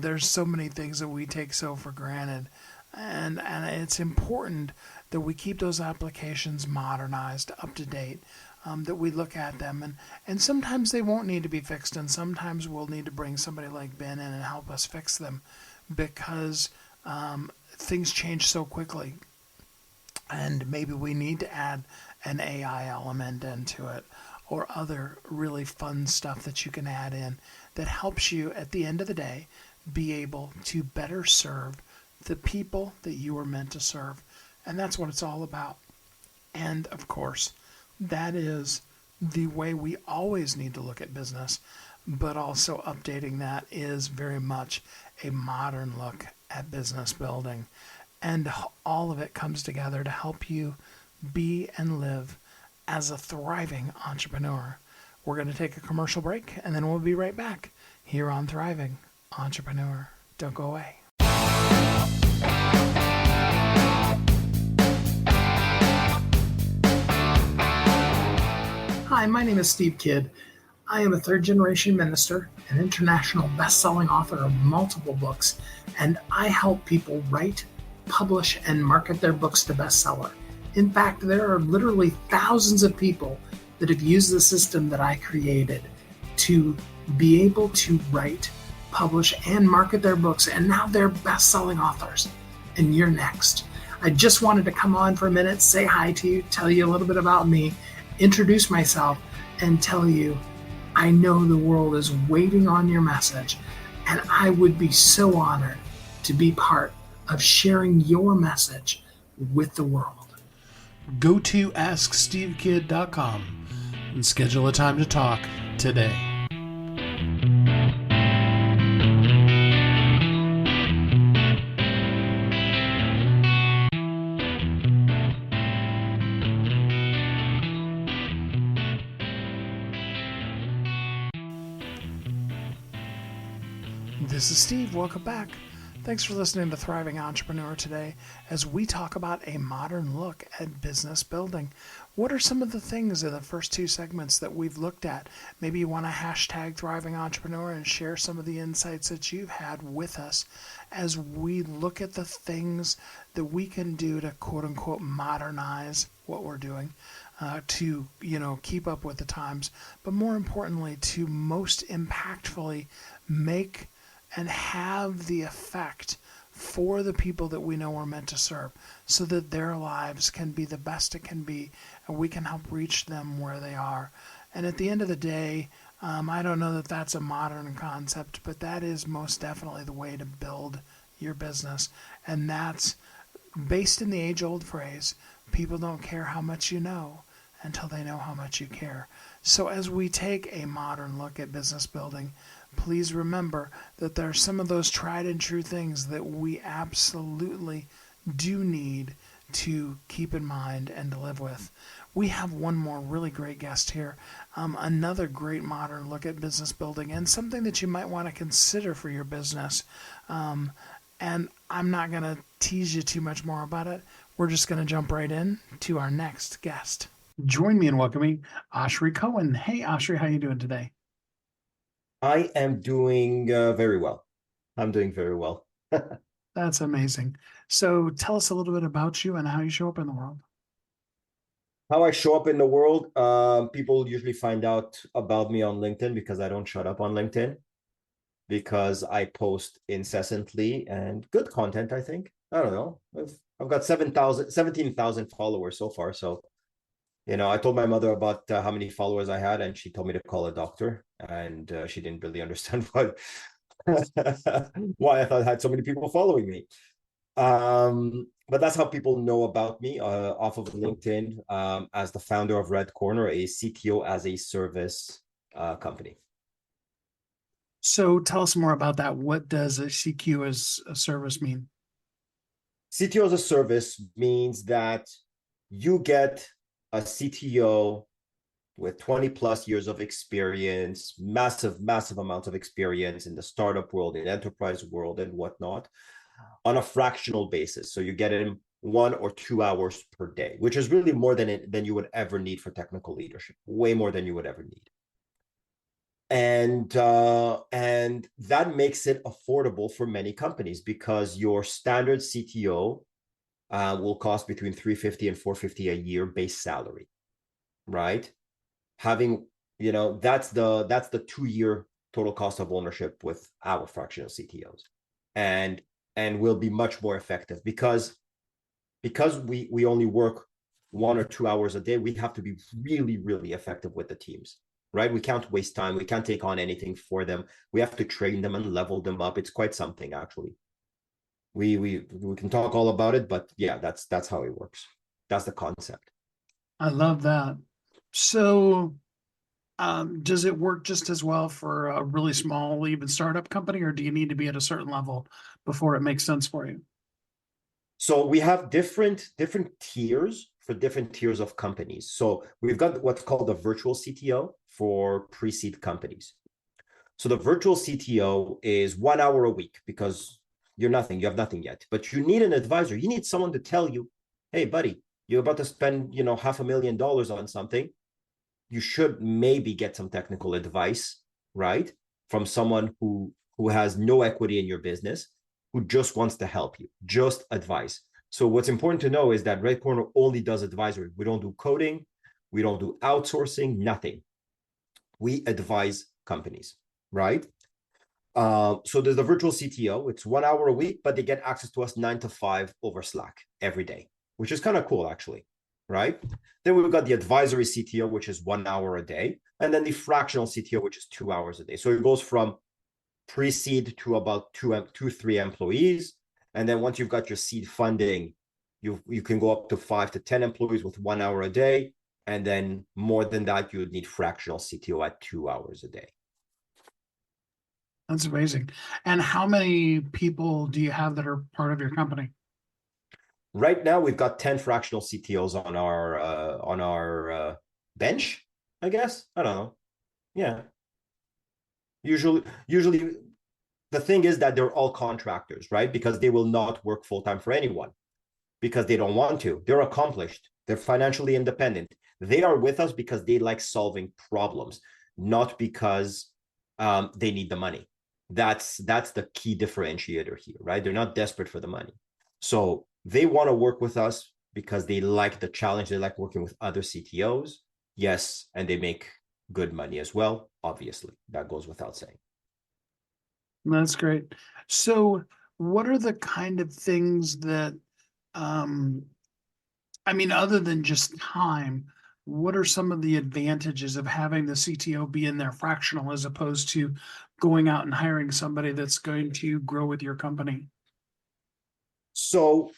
Speaker 2: There's so many things that we take so for granted. And it's important that we keep those applications modernized, up to date, that we look at them. And sometimes they won't need to be fixed, and sometimes we'll need to bring somebody like Ben in and help us fix them because things change so quickly. And maybe we need to add an AI element into it or other really fun stuff that you can add in that helps you at the end of the day be able to better serve the people that you were meant to serve. And that's what it's all about. And of course, that is the way we always need to look at business, but also updating that is very much a modern look at business building. And all of it comes together to help you be and live as a thriving entrepreneur. We're going to take a commercial break, and then we'll be right back here on Thriving Entrepreneur. Don't go away. Hi, my name is Steve Kidd. I am a third-generation minister, an international best-selling author of multiple books, and I help people write, publish, and market their books to bestseller. In fact, there are literally thousands of people that have used the system that I created to be able to write, publish, and market their books, and now they're best-selling authors. And you're next. I just wanted to come on for a minute, say hi to you, tell you a little bit about me, introduce myself, and tell you I know the world is waiting on your message, and I would be so honored to be part of sharing your message with the world. Go to AskSteveKid.com and schedule a time to talk today. This is Steve. Welcome back. Thanks for listening to Thriving Entrepreneur today as we talk about a modern look at business building. What are some of the things in the first two segments that we've looked at? Maybe you want to hashtag Thriving Entrepreneur and share some of the insights that you've had with us as we look at the things that we can do to quote unquote modernize what we're doing. To keep up with the times, but more importantly, to most impactfully make and have the effect for the people that we know we're meant to serve so that their lives can be the best it can be and we can help reach them where they are. And at the end of the day, I don't know that that's a modern concept, but that is most definitely the way to build your business. And that's based in the age-old phrase, people don't care how much you know until they know how much you care. So as we take a modern look at business building, please remember that there are some of those tried and true things that we absolutely do need to keep in mind and to live with. We have one more really great guest here, another great modern look at business building and something that you might want to consider for your business. And I'm not going to tease you too much more about it. We're just going to jump right in to our next guest. Join me in welcoming Oshri Cohen. Hey, Oshri, how you doing today?
Speaker 5: I am doing very well. I'm doing very well.
Speaker 2: That's amazing. So tell us a little bit about you and how you show up in the world.
Speaker 5: How I show up in the world, people usually find out about me on LinkedIn because I don't shut up on LinkedIn because I post incessantly and good content, I think. I don't know. I've got 17,000 followers so far. So, I told my mother about how many followers I had, and she told me to call a doctor, and she didn't really understand why I thought I had so many people following me. but that's how people know about me off of LinkedIn, as the founder of Red Corner, a CTO as a service company.
Speaker 2: So tell us more about that. What does a CQ as a service mean?
Speaker 5: CTO as a service means that you get a CTO with 20 plus years of experience, massive amounts of experience in the startup world, in enterprise world, and whatnot, on a fractional basis. So you get him 1 or 2 hours per day, which is really more than you would ever need for technical leadership, way more than you would ever need. And that makes it affordable for many companies, because your standard CTO will cost between $350 and $450 a year base salary, right? Having, that's the 2-year total cost of ownership with our fractional CTOs, and will be much more effective because we only work 1 or 2 hours a day. We have to be really, really effective with the teams, right? We can't waste time. We can't take on anything for them. We have to train them and level them up. It's quite something, actually. We can talk all about it, but yeah, that's how it works. That's the concept.
Speaker 2: I love that. So, does it work just as well for a really small, even startup company, or do you need to be at a certain level before it makes sense for you?
Speaker 5: So we have different tiers for different tiers of companies. So we've got what's called the virtual CTO for pre-seed companies. So the virtual CTO is 1 hour a week, because you have nothing yet, but you need an advisor. You need someone to tell you, hey, buddy, you're about to spend, $500,000 on something. You should maybe get some technical advice, right? From someone who has no equity in your business, who just wants to help you, just advice. So what's important to know is that Red Corner only does advisory. We don't do coding. We don't do outsourcing, nothing. We advise companies, right? So there's the virtual CTO. It's 1 hour a week, but they get access to us 9 to 5 over Slack every day, which is kind of cool, actually, right? Then we've got the advisory CTO, which is 1 hour a day, and then the fractional CTO, which is 2 hours a day. So it goes from pre-seed to about 3 employees, and then once you've got your seed funding, you can go up to 5 to 10 employees with 1 hour a day, and then more than that, you would need fractional CTO at 2 hours a day.
Speaker 2: That's amazing. And how many people do you have that are part of your company?
Speaker 5: Right now, we've got 10 fractional CTOs on our bench, I guess. I don't know. Yeah. Usually, the thing is that they're all contractors, right? Because they will not work full-time for anyone, because they don't want to. They're accomplished. They're financially independent. They are with us because they like solving problems, not because they need the money. That's the key differentiator here, right? They're not desperate for the money. So they want to work with us because they like the challenge. They like working with other CTOs. Yes, and they make good money as well. Obviously, that goes without saying.
Speaker 2: That's great. So what are the kind of things that, other than just time, what are some of the advantages of having the CTO be in there fractional as opposed to going out and hiring somebody that's going to grow with your company?
Speaker 5: So,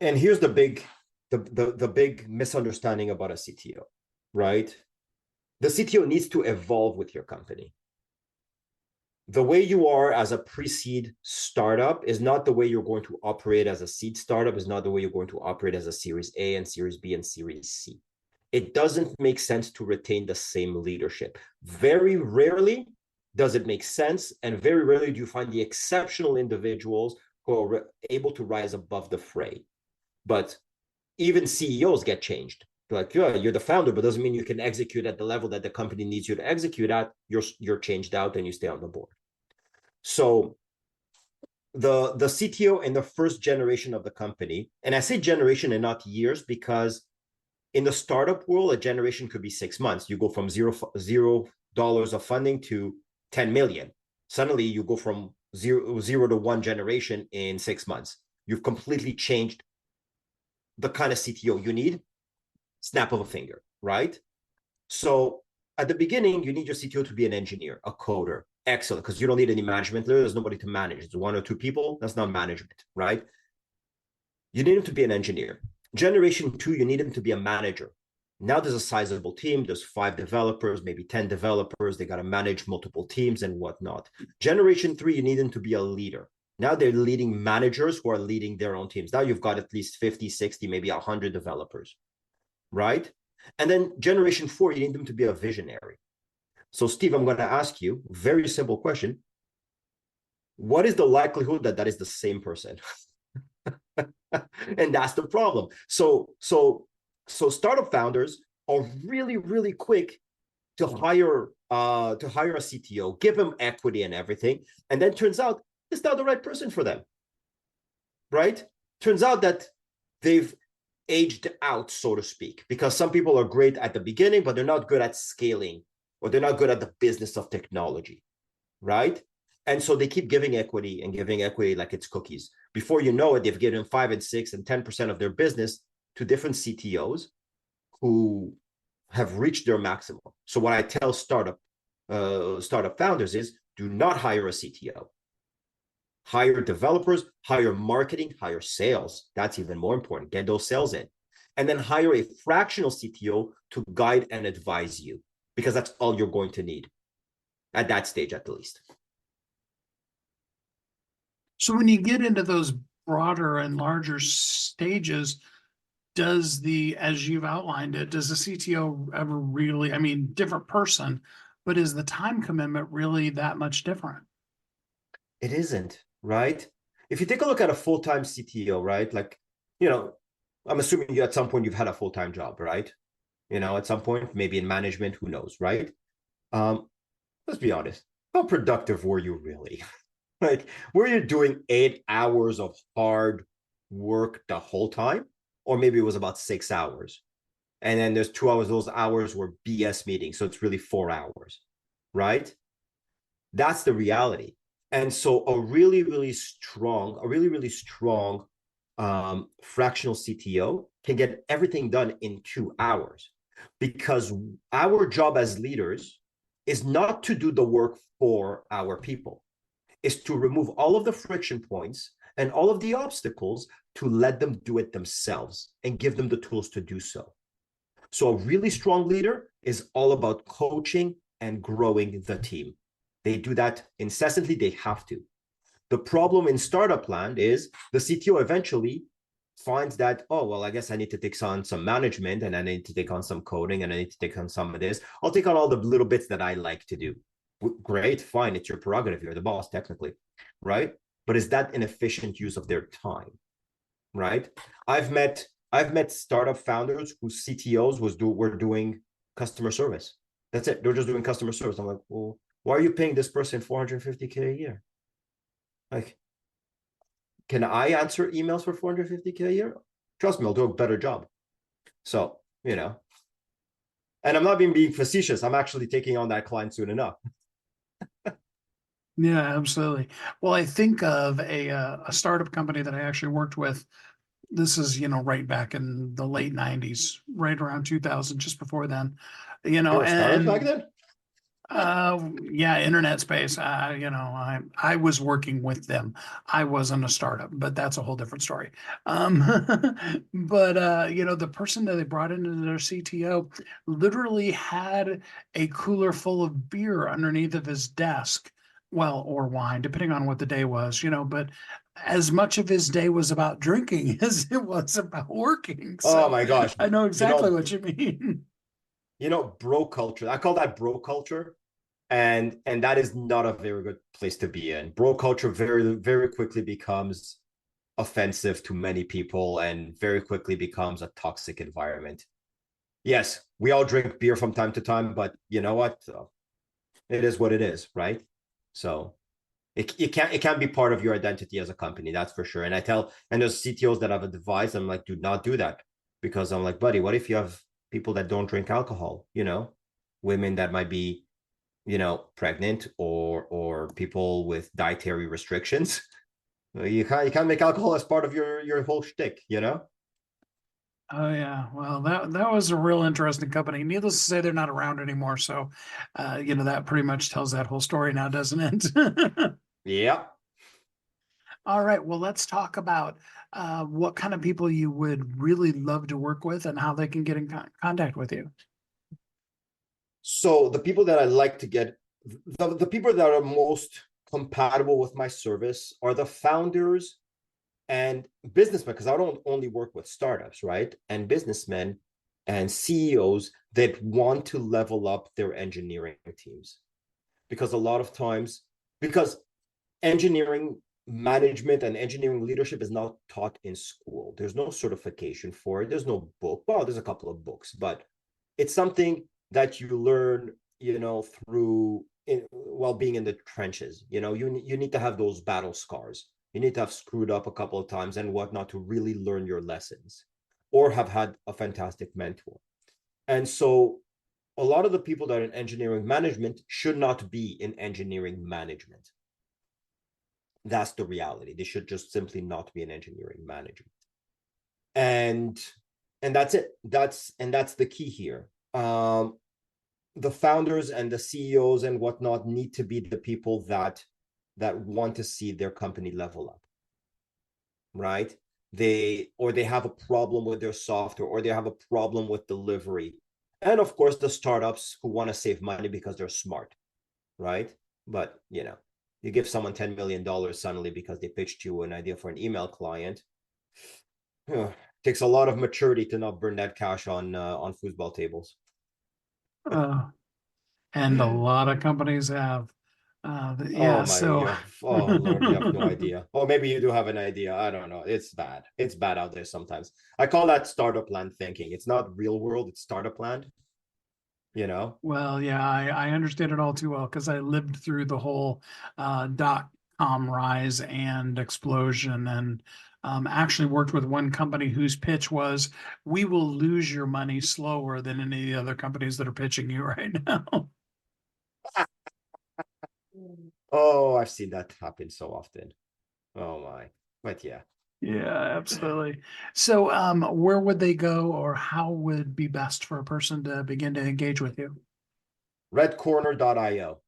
Speaker 5: and here's the big misunderstanding about a CTO, right? The CTO needs to evolve with your company. The way you are as a pre-seed startup is not the way you're going to operate as a seed startup, is not the way you're going to operate as a Series A and Series B and Series C. It doesn't make sense to retain the same leadership. Very rarely does it make sense, and very rarely do you find the exceptional individuals who are able to rise above the fray. But even CEOs get changed. Like, yeah, you're the founder, but doesn't mean you can execute at the level that the company needs you to execute at. You're changed out and you stay on the board. So the CTO in the first generation of the company, and I say generation and not years, because in the startup world, a generation could be 6 months. You go from $0 of funding to 10 million. Suddenly you go from zero to 1 generation in 6 months. You've completely changed the kind of CTO you need. Snap of a finger, right? So at the beginning, you need your CTO to be an engineer, a coder. Excellent, because you don't need any management. There's nobody to manage. It's 1 or 2 people. That's not management, right? You need him to be an engineer. Generation 2, you need him to be a manager. Now there's a sizable team. There's 5 developers, maybe 10 developers. They got to manage multiple teams and whatnot. Generation 3, you need them to be a leader. Now they're leading managers who are leading their own teams. Now you've got at least 50, 60, maybe 100 developers, right? And then generation 4, you need them to be a visionary. So Steve, I'm going to ask you a very simple question. What is the likelihood that that is the same person? And that's the problem. So startup founders are really, really quick to hire a CTO, give them equity and everything, and then turns out it's not the right person for them, right? Turns out that they've aged out, so to speak, because some people are great at the beginning, but they're not good at scaling, or they're not good at the business of technology, right? And so they keep giving equity like it's cookies. Before you know it, they've given 5 and 6 and 10% of their business to different CTOs who have reached their maximum. So what I tell startup founders is, do not hire a CTO. Hire developers, hire marketing, hire sales. That's even more important. Get those sales in. And then hire a fractional CTO to guide and advise you, because that's all you're going to need at that stage, at the least.
Speaker 2: So when you get into those broader and larger stages, does as you've outlined it, does the CTO ever really, I mean, different person, but is the time commitment really that much different?
Speaker 5: It isn't, right? If you take a look at a full-time CTO, right? Like, I'm assuming you at some point you've had a full-time job, right? At some point, maybe in management, who knows, right? Let's be honest. How productive were you really? Like, were you doing 8 hours of hard work the whole time? Or maybe it was about 6 hours. And then there's 2 hours, those hours were BS meetings. So it's really 4 hours, right? That's the reality. And so a really, really strong fractional CTO can get everything done in 2 hours, because our job as leaders is not to do the work for our people, is to remove all of the friction points and all of the obstacles to let them do it themselves and give them the tools to do so. So a really strong leader is all about coaching and growing the team. They do that incessantly. They have to. The problem in startup land is the CTO eventually finds that, oh, well, I guess I need to take on some management, and I need to take on some coding, and I need to take on some of this. I'll take on all the little bits that I like to do. Great, fine. It's your prerogative. You're the boss, technically, right? But is that an efficient use of their time, right? I've met startup founders whose CTOs were doing customer service. That's it. They're just doing customer service. I'm like, well, why are you paying this person $450K a year? Like, can I answer emails for $450K a year? Trust me, I'll do a better job. So, and I'm not being facetious. I'm actually taking on that client soon enough.
Speaker 2: Yeah, absolutely. Well, I think of a startup company that I actually worked with. This is, right back in the late 90s, right around 2000, just before then,
Speaker 5: You were a startup back then?
Speaker 2: Yeah, internet space. I was working with them. I wasn't a startup, but that's a whole different story. But the person that they brought into their CTO literally had a cooler full of beer underneath of his desk. Well, or wine, depending on what the day was, but as much of his day was about drinking as it was about working. So
Speaker 5: oh my gosh.
Speaker 2: I know exactly what you mean.
Speaker 5: Bro culture. I call that bro culture. And that is not a very good place to be in. Bro culture very, very quickly becomes offensive to many people and very quickly becomes a toxic environment. Yes, we all drink beer from time to time, but you know what? It is what it is, right? So it can't be part of your identity as a company, that's for sure. And there's CTOs that I've advised, I'm like, do not do that, because I'm like, buddy, what if you have people that don't drink alcohol? Women that might be, pregnant, or people with dietary restrictions. You can't make alcohol as part of your whole shtick,
Speaker 2: Oh yeah, well that was a real interesting company. Needless to say, they're not around anymore. So, that pretty much tells that whole story now, doesn't it?
Speaker 5: Yeah.
Speaker 2: All right. Well, let's talk about what kind of people you would really love to work with and how they can get in contact with you.
Speaker 5: So the people that I like to get, the people that are most compatible with my service are the founders and businessmen, because I don't only work with startups, right? And businessmen and CEOs that want to level up their engineering teams. Because a lot of times, because engineering management and engineering leadership is not taught in school. There's no certification for it. There's no book. Well, there's a couple of books, but it's something that you learn, through while being in the trenches. You need to have those battle scars. You need to have screwed up a couple of times and whatnot to really learn your lessons, or have had a fantastic mentor. And so a lot of the people that are in engineering management should not be in engineering management. That's the reality. They should just simply not be in engineering management. And that's it. That's the key here. The founders and the CEOs and whatnot need to be the people that want to see their company level up, right? They have a problem with their software, or they have a problem with delivery. And of course, the startups who want to save money because they're smart, right? But you give someone $10 million suddenly because they pitched you an idea for an email client. Takes a lot of maturity to not burn that cash on foosball tables.
Speaker 2: And a lot of companies have.
Speaker 5: Oh Lord, you have no idea. Or maybe you do have an idea. I don't know. It's bad. It's bad out there sometimes. I call that startup land thinking. It's not real world. It's startup land.
Speaker 2: Well, yeah, I understand it all too well because I lived through the whole .com rise and explosion, and actually worked with one company whose pitch was, "We will lose your money slower than any of the other companies that are pitching you right now."
Speaker 5: Oh, I've seen that happen so often. Oh my. But yeah.
Speaker 2: Yeah, absolutely. So, where would they go, or how would be best for a person to begin to engage with you?
Speaker 5: Redcorner.io.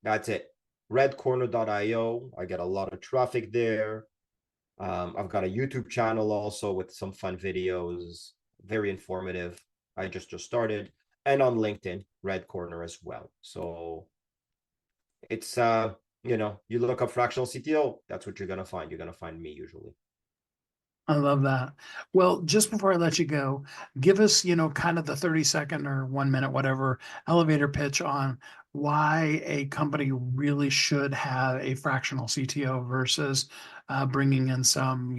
Speaker 5: That's it. Redcorner.io. I get a lot of traffic there. I've got a YouTube channel also with some fun videos, very informative. I just started, and on LinkedIn, Red Corner as well. So it's you look up fractional CTO, that's what you're gonna find. You're gonna find me usually.
Speaker 2: I love that. Well, just before I let you go, give us, kind of the 30-second or 1 minute, whatever, elevator pitch on why a company really should have a fractional CTO versus bringing in some,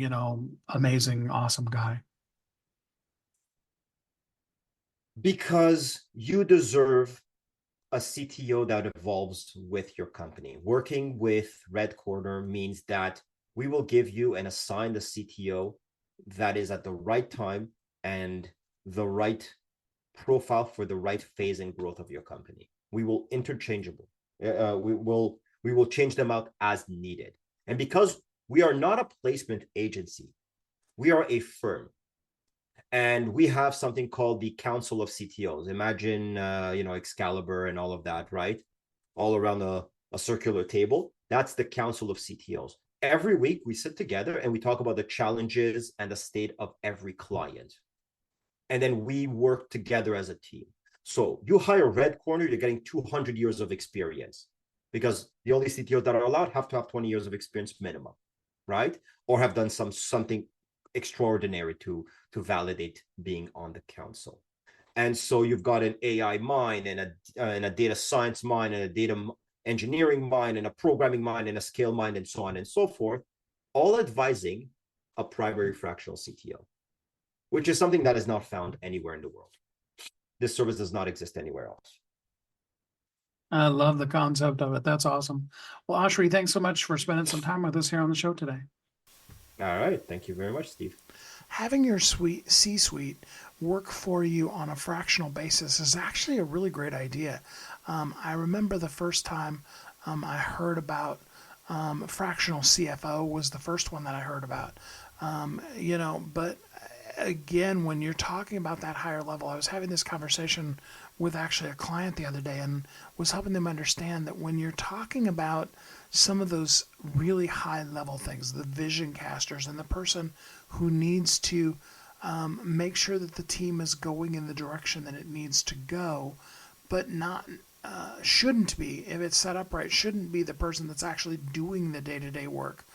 Speaker 2: amazing, awesome guy.
Speaker 5: Because you deserve a CTO that evolves with your company. Working with Red Corner means that we will give you and assign the CTO that is at the right time and the right profile for the right phase and growth of your company. We will interchangeable. We will change them out as needed. And because we are not a placement agency, we are a firm. And we have something called the Council of CTOs. Imagine, Excalibur and all of that, right? All around a circular table. That's the Council of CTOs. Every week we sit together and we talk about the challenges and the state of every client. And then we work together as a team. So you hire Red Corner, you're getting 200 years of experience, because the only CTOs that are allowed have to have 20 years of experience minimum, right? Or have done something extraordinary to validate being on the council. And so you've got an AI mind and a data science mind and a data engineering mind and a programming mind and a scale mind and so on and so forth, all advising a primary fractional CTO, which is something that is not found anywhere in the world. This service does not exist anywhere else.
Speaker 2: I love the concept of it. That's awesome. Well, Oshri, thanks so much for spending some time with us here on the show today.
Speaker 5: All right. Thank you very much, Steve.
Speaker 2: Having your C-suite work for you on a fractional basis is actually a really great idea. I remember the first time I heard about fractional CFO was the first one that I heard about. But again, when you're talking about that higher level, I was having this conversation with actually a client the other day and was helping them understand that when you're talking about some of those really high level things, the vision casters and the person who needs to make sure that the team is going in the direction that it needs to go, but not shouldn't be, if it's set up right, shouldn't be the person that's actually doing the day-to-day work.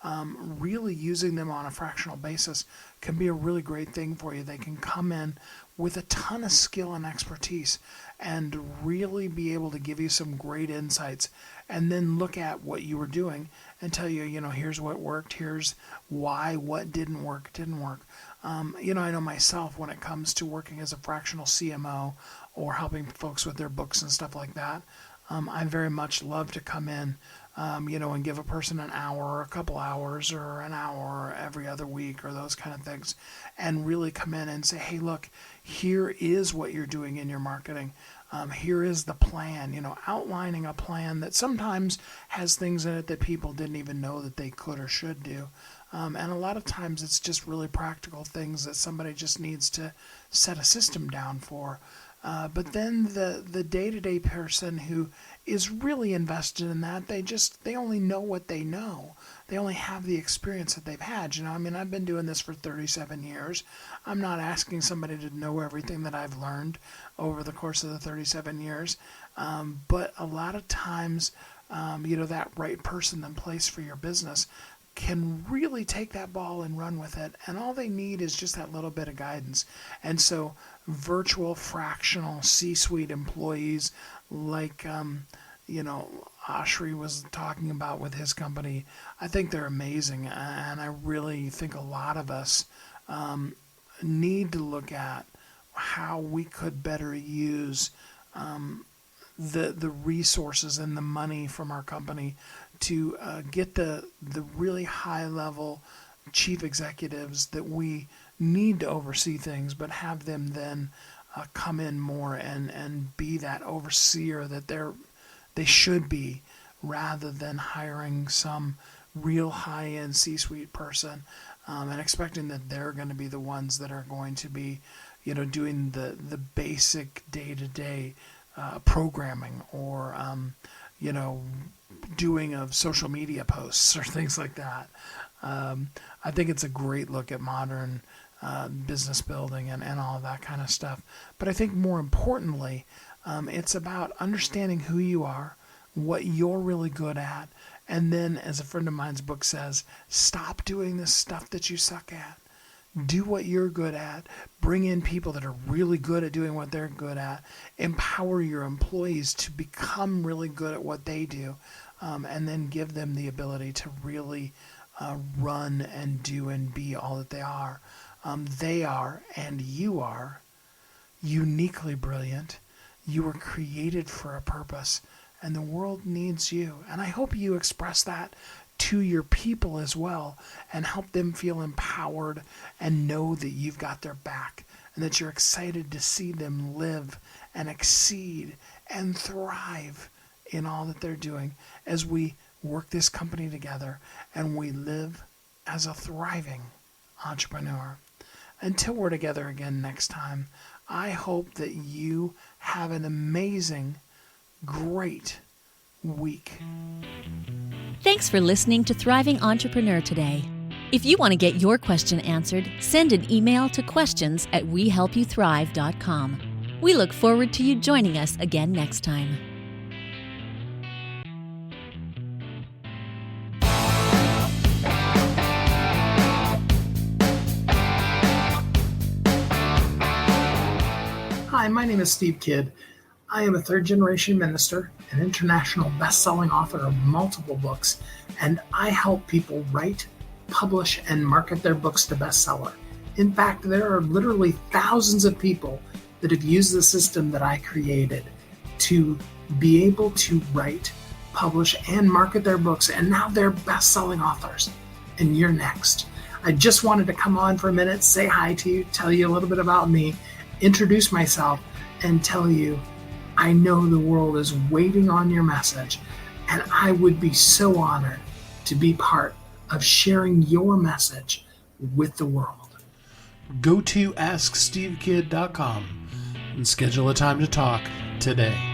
Speaker 2: Really using them on a fractional basis can be a really great thing for you. They can come in with a ton of skill and expertise and really be able to give you some great insights, and then look at what you were doing and tell you, here's what worked, here's why, what didn't work. I know myself, when it comes to working as a fractional CMO or helping folks with their books and stuff like that, I very much love to come in, and give a person an hour or a couple hours or an hour every other week or those kind of things, and really come in and say, hey, look, here is what you're doing in your marketing. Here is the plan, outlining a plan that sometimes has things in it that people didn't even know that they could or should do. And a lot of times it's just really practical things that somebody just needs to set a system down for. But then the day-to-day person who is really invested in that, they only know what they know. They only have the experience that they've had. I've been doing this for 37 years. I'm not asking somebody to know everything that I've learned over the course of the 37 years. But a lot of times, that right person and place for your business can really take that ball and run with it. And all they need is just that little bit of guidance. And so virtual fractional C-suite employees like, Oshri was talking about with his company, I think they're amazing. And I really think a lot of us need to look at how we could better use the resources and the money from our company to get the really high level chief executives that we need to oversee things, but have them then come in more and be that overseer that they should be, rather than hiring some real high-end C-suite person and expecting that they're going to be the ones that are going to be, doing the basic day-to-day programming or, doing of social media posts or things like that. I think it's a great look at modern business building and all of that kind of stuff. But I think more importantly, it's about understanding who you are, what you're really good at, and then, as a friend of mine's book says, stop doing this stuff that you suck at. Do what you're good at. Bring in people that are really good at doing what they're good at. Empower your employees to become really good at what they do, and then give them the ability to really run and do and be all that they are. They are, and you are, uniquely brilliant. You were created for a purpose, and the world needs you. And I hope you express that to your people as well, and help them feel empowered and know that you've got their back, and that you're excited to see them live and exceed and thrive in all that they're doing as we work this company together and we live as a thriving entrepreneur. Until we're together again next time, I hope that you have an amazing, great week.
Speaker 1: Thanks for listening to Thriving Entrepreneur today. If you want to get your question answered, send an email to questions@wehelpyouthrive.com. We look forward to you joining us again next time.
Speaker 2: Hi, my name is Steve Kidd. I am a third-generation minister, an international best-selling author of multiple books, and I help people write, publish, and market their books to bestseller. In fact, there are literally thousands of people that have used the system that I created to be able to write, publish, and market their books, and now they're best-selling authors. And you're next. I just wanted to come on for a minute, say hi to you, tell you a little bit about me, introduce myself, and tell you I know the world is waiting on your message, and I would be so honored to be part of sharing your message with the world. Go to AskSteveKid.com and schedule a time to talk today.